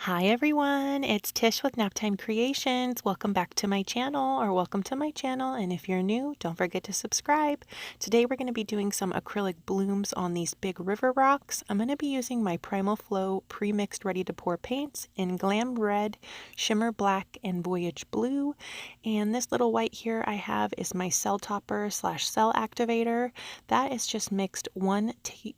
Hi everyone, it's Tish with Naptime Creations. Welcome back to my channel, or welcome to my channel, and if you're new, don't forget to subscribe. Today we're going to be doing some acrylic blooms on these big river rocks. I'm going to be using my Primal Flow pre-mixed ready to pour paints in Glam Red, Shimmer Black, and Voyage Blue. And this little white here I have is my cell topper slash cell activator. That is just mixed 1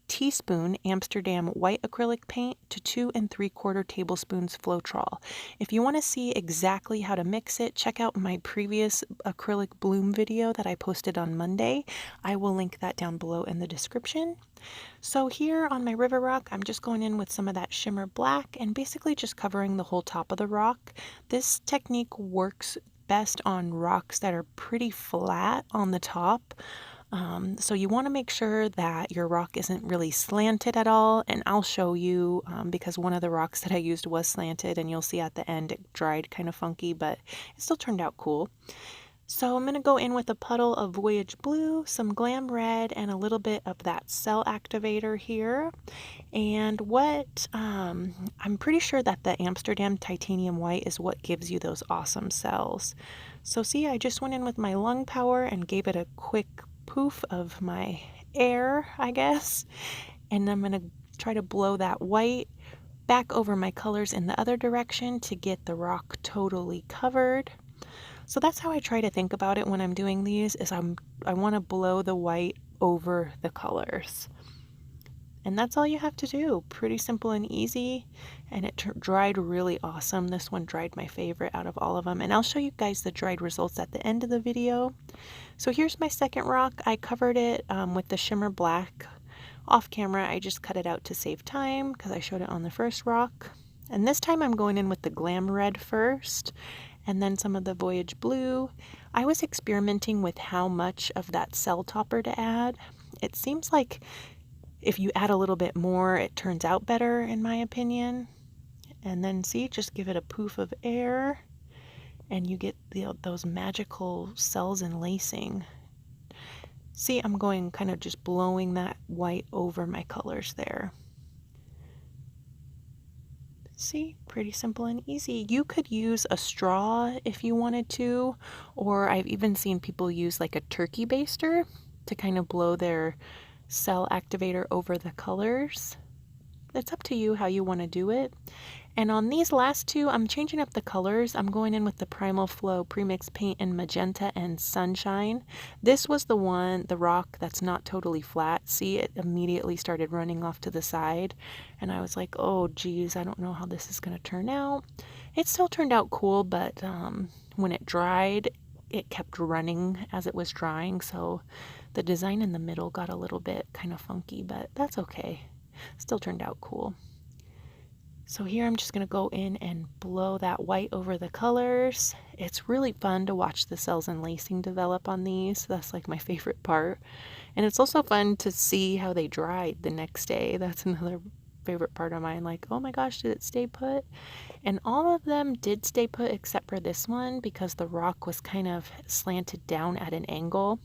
teaspoon Amsterdam white acrylic paint to 2 3/4 tablespoons Floetrol. If you want to see exactly how to mix it, check out my previous acrylic bloom video that I posted on Monday. I will link that down below in the description. So here on my river rock, I'm just going in with some of that shimmer black and basically just covering the whole top of the rock. This technique works best on rocks that are pretty flat on the top. So you want to make sure that your rock isn't really slanted at all, and I'll show you because one of the rocks that I used was slanted, and you'll see at the end it dried kind of funky, but it still turned out cool. So I'm going to go in with a puddle of Voyage Blue, some Glam Red, and a little bit of that cell activator here. And I'm pretty sure that the Amsterdam titanium white is what gives you those awesome cells. So see, I just went in with my lung power and gave it a quick poof of my air, I guess. And I'm going to try to blow that white back over my colors in the other direction to get the rock totally covered. So that's how I try to think about it when I'm doing these, is I want to blow the white over the colors. And that's all you have to do. Pretty simple and easy, and it dried really awesome. This one dried my favorite out of all of them, and I'll show you guys the dried results at the end of the video. So here's my second rock. I covered it with the shimmer black. Off camera, I just cut it out to save time because I showed it on the first rock. And this time I'm going in with the Glam Red first, and then some of the Voyage Blue. I was experimenting with how much of that cell topper to add. It seems like if you add a little bit more, it turns out better, in my opinion. And then see, just give it a poof of air, and you get those magical cells and lacing. See, I'm going kind of just blowing that white over my colors there. See, pretty simple and easy. You could use a straw if you wanted to, or I've even seen people use like a turkey baster to kind of blow their cell activator over the colors. It's up to you how you want to do it. And on these last two, I'm changing up the colors. I'm going in with the Primal Flow premixed paint in Magenta and Sunshine. This was the rock that's not totally flat. See, it immediately started running off to the side. And I was like, oh geez, I don't know how this is going to turn out. It still turned out cool, but when it dried, it kept running as it was drying. So the design in the middle got a little bit kind of funky, but that's okay. Still turned out cool. So here I'm just going to go in and blow that white over the colors. It's really fun to watch the cells and lacing develop on these. That's like my favorite part. And it's also fun to see how they dried the next day. That's another favorite part of mine. Like, oh my gosh, did it stay put? And all of them did stay put except for this one, because the rock was kind of slanted down at an angle.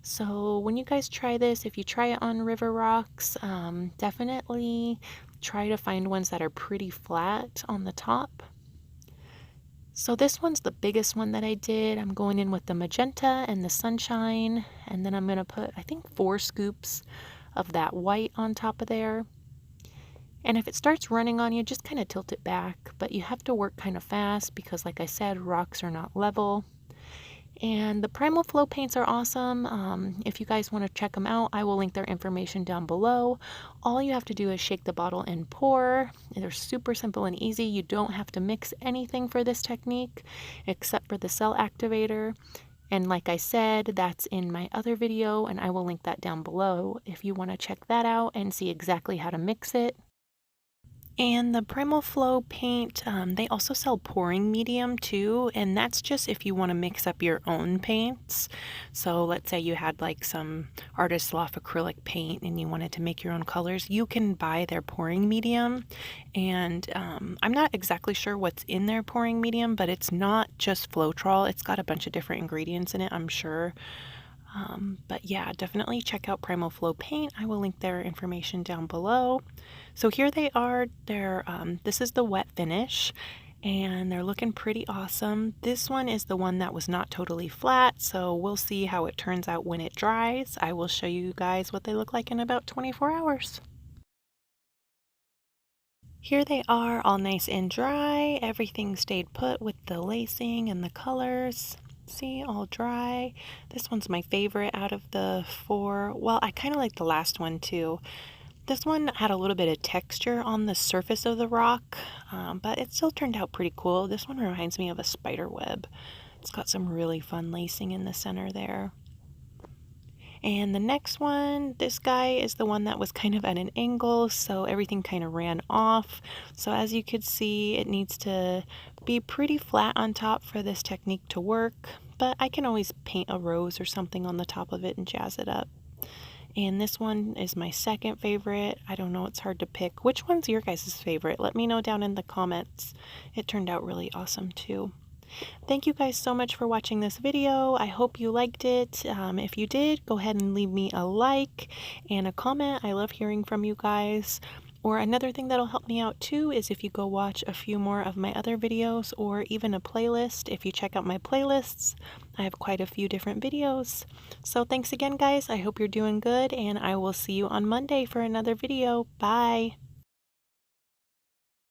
So when you guys try this, if you try it on river rocks, definitely try to find ones that are pretty flat on the top. So this one's the biggest one that I did. I'm going in with the Magenta and the Sunshine, and then I'm going to put, I think, 4 scoops of that white on top of there. And if it starts running on you, just kind of tilt it back, but you have to work kind of fast because, like I said, rocks are not level. And the Primal Flow paints are awesome. If you guys want to check them out, I will link their information down below. All you have to do is shake the bottle and pour. They're super simple and easy. You don't have to mix anything for this technique except for the cell activator. And like I said, that's in my other video, and I will link that down below if you want to check that out and see exactly how to mix it. And the Primal Flow paint, they also sell pouring medium too, and that's just if you want to mix up your own paints. So let's say you had like some Artist Loft acrylic paint and you wanted to make your own colors, you can buy their pouring medium. And I'm not exactly sure what's in their pouring medium, but it's not just Floetrol. It's got a bunch of different ingredients in it, I'm sure. But yeah, definitely check out Primal Flow Paint. I will link their information down below. So here they are. This is the wet finish, and they're looking pretty awesome. This one is the one that was not totally flat, so we'll see how it turns out when it dries. I will show you guys what they look like in about 24 hours. Here they are, all nice and dry. Everything stayed put with the lacing and the colors. See, all dry. This one's my favorite out of the four. Well, I kind of like the last one too. This one had a little bit of texture on the surface of the rock, but it still turned out pretty cool. This one reminds me of a spider web. It's got some really fun lacing in the center there. And the next one, this guy is the one that was kind of at an angle, so everything kind of ran off. So as you could see, it needs to be pretty flat on top for this technique to work, but I can always paint a rose or something on the top of it and jazz it up. And this one is my second favorite. I don't know, it's hard to pick. Which one's your guys' favorite? Let me know down in the comments. It turned out really awesome too. Thank you guys so much for watching this video. I hope you liked it. If you did, go ahead and leave me a like and a comment. I love hearing from you guys. Or another thing that'll help me out too is if you go watch a few more of my other videos or even a playlist. If you check out my playlists, I have quite a few different videos. So thanks again, guys. I hope you're doing good, and I will see you on Monday for another video. Bye!